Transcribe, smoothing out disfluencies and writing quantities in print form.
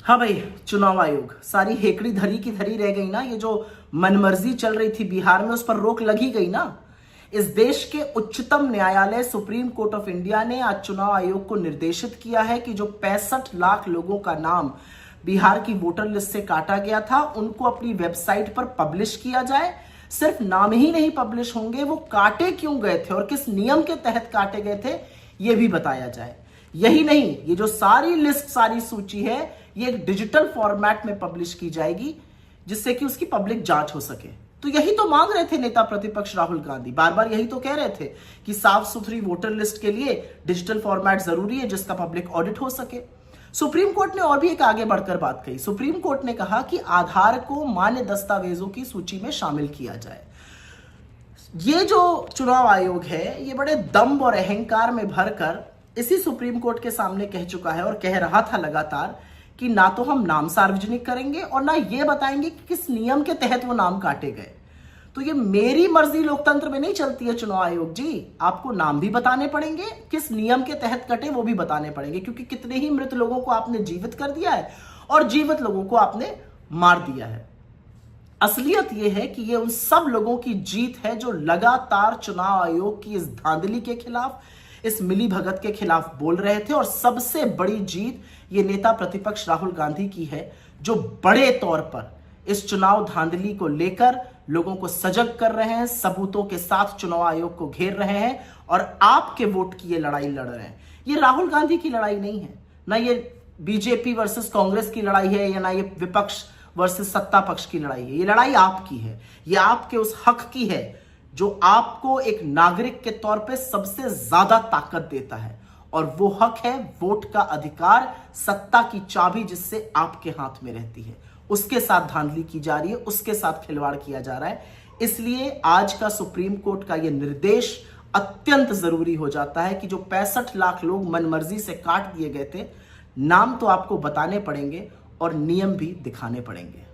हाँ भाई, चुनाव आयोग सारी हेकड़ी धरी की धरी रह गई ना। ये जो मनमर्जी चल रही थी बिहार में, उस पर रोक लगी गई ना। इस देश के उच्चतम न्यायालय सुप्रीम कोर्ट ऑफ इंडिया ने आज चुनाव आयोग को निर्देशित किया है कि जो 65 लाख लोगों का नाम बिहार की वोटर लिस्ट से काटा गया था, उनको अपनी वेबसाइट पर पब्लिश किया जाए। सिर्फ नाम ही नहीं पब्लिश होंगे, वो काटे क्यों गए थे और किस नियम के तहत काटे गए थे, ये भी बताया जाए। यही नहीं, ये जो सारी लिस्ट, सारी सूची है, ये एक डिजिटल फॉर्मेट में पब्लिश की जाएगी, जिससे कि उसकी पब्लिक जांच हो सके। तो यही तो मांग रहे थे नेता प्रतिपक्ष राहुल गांधी, बार बार यही तो कह रहे थे कि साफ सुथरी वोटर लिस्ट के लिए डिजिटल फॉर्मेट जरूरी है, जिसका पब्लिक ऑडिट हो सके। सुप्रीम कोर्ट ने और भी एक आगे बढ़कर बात कही। सुप्रीम कोर्ट ने कहा कि आधार को मान्य दस्तावेजों की सूची में शामिल किया जाए। ये जो चुनाव आयोग है, ये बड़े दम्भ और अहंकार में भरकर इसी सुप्रीम कोर्ट के सामने कह चुका है और कह रहा था लगातार कि ना तो हम नाम सार्वजनिक करेंगे और ना ये बताएंगे कि किस नियम के तहत वो नाम काटे गए। तो ये मेरी मर्जी लोकतंत्र में नहीं चलती है चुनाव आयोग जी। आपको नाम भी बताने पड़ेंगे, किस नियम के तहत कटे वो भी बताने पड़ेंगे, क्योंकि कितने ही मृत लोगों को आपने जीवित कर दिया है और जीवित लोगों को आपने मार दिया है। असलियत यह है कि ये उन सब लोगों की जीत है जो लगातार चुनाव आयोग की इस धांधली के खिलाफ, इस मिली भगत के खिलाफ बोल रहे थे। और सबसे बड़ी जीत ये नेता प्रतिपक्ष राहुल गांधी की है, जो बड़े तौर पर इस चुनाव धांधली को लेकर लोगों को सजग कर रहे हैं, सबूतों के साथ चुनाव आयोग को घेर रहे हैं और आपके वोट की ये लड़ाई लड़ रहे हैं। ये राहुल गांधी की लड़ाई नहीं है, ना ये बीजेपी वर्सेस कांग्रेस की लड़ाई है, या ना ये विपक्ष वर्सेस सत्ता पक्ष की लड़ाई है। ये लड़ाई आपकी है, ये आपके उस हक की है जो आपको एक नागरिक के तौर पे सबसे ज्यादा ताकत देता है, और वो हक है वोट का अधिकार, सत्ता की चाबी जिससे आपके हाथ में रहती है। उसके साथ धांधली की जा रही है, उसके साथ खिलवाड़ किया जा रहा है। इसलिए आज का सुप्रीम कोर्ट का यह निर्देश अत्यंत जरूरी हो जाता है कि जो 65 लाख लोग मनमर्जी से काट दिए गए थे, नाम तो आपको बताने पड़ेंगे और नियम भी दिखाने पड़ेंगे।